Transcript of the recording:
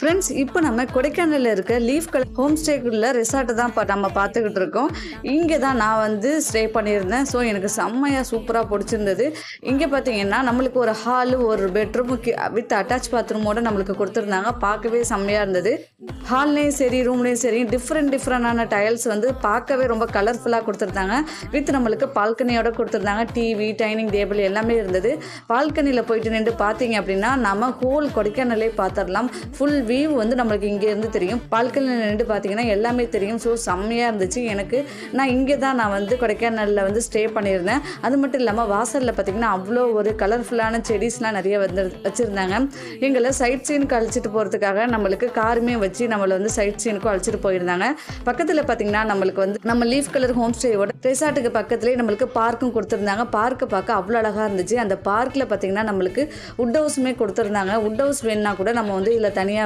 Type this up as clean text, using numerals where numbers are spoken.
Friends, இப்போ நம்ம கொடைக்கானலில் இருக்க லீஃப் கலர் ஹோம் ஸ்டேக்குள்ள ரிசார்ட்டை தான் நம்ம பார்த்துக்கிட்டு இருக்கோம். இங்கே தான் நான் வந்து ஸ்டே பண்ணியிருந்தேன். ஸோ எனக்கு செம்மையாக சூப்பராக பிடிச்சிருந்தது. இங்கே பார்த்தீங்கன்னா நம்மளுக்கு ஒரு ஹாலு, ஒரு பெட்ரூம் வித் அட்டாச் பாத்ரூமோட நம்மளுக்கு கொடுத்துருந்தாங்க. பார்க்கவே செம்மையாக இருந்தது. ஹால்லேயும் சரி, ரூம்லேயும் சரி டிஃப்ரெண்டான டைல்ஸ் வந்து பார்க்கவே ரொம்ப கலர்ஃபுல்லாக கொடுத்துருந்தாங்க. வித் நம்மளுக்கு பால்கனியோட கொடுத்துருந்தாங்க. டிவி, டைனிங் டேபிள் எல்லாமே இருந்தது. பால்கனியில் போயிட்டு நின்று பார்த்தீங்க அப்படின்னா நம்ம ஹோல் கொடைக்கானலே பார்த்துடலாம். ஃபுல் வியூ வந்து நம்மளுக்கு இங்கேருந்து தெரியும். பால்கனியில் நின்று பார்த்தீங்கன்னா எல்லாமே தெரியும். ஸோ செம்மையாக இருந்துச்சு. நான் இங்கே தான் வந்து கொடைக்கானலில் வந்து ஸ்டே பண்ணியிருந்தேன். அது மட்டும் இல்லாமல் வாசலில் பார்த்தீங்கன்னா அவ்வளோ ஒரு கலர்ஃபுல்லான செடிஸ்லாம் நிறைய வந்து வச்சுருந்தாங்க. எங்களை சைட் சீனுக்கு அழைச்சிட்டு போகிறதுக்காக நம்மளுக்கு காருமே வச்சு நம்மளை வந்து சைட் சீனுக்கும் அழைச்சிட்டு போயிருந்தாங்க. பக்கத்தில் பார்த்தீங்கன்னா நம்மளுக்கு வந்து நம்ம லீஃப் கலர் ஹோம் ஸ்டேயோட ரெசார்ட்டுக்கு பக்கத்துலேயே நம்மளுக்கு பார்க்கும் கொடுத்துருந்தாங்க. பார்க்கை பார்க்க அவ்வளோ அழகாக இருந்துச்சு. அந்த பார்க்கில் பார்த்தீங்கன்னா நம்மளுக்கு வுட் ஹவுஸுமே கொடுத்துருந்தாங்க. வுட் ஹவுஸ் வேணுன்னா கூட நம்ம வந்து இதில் தனியாக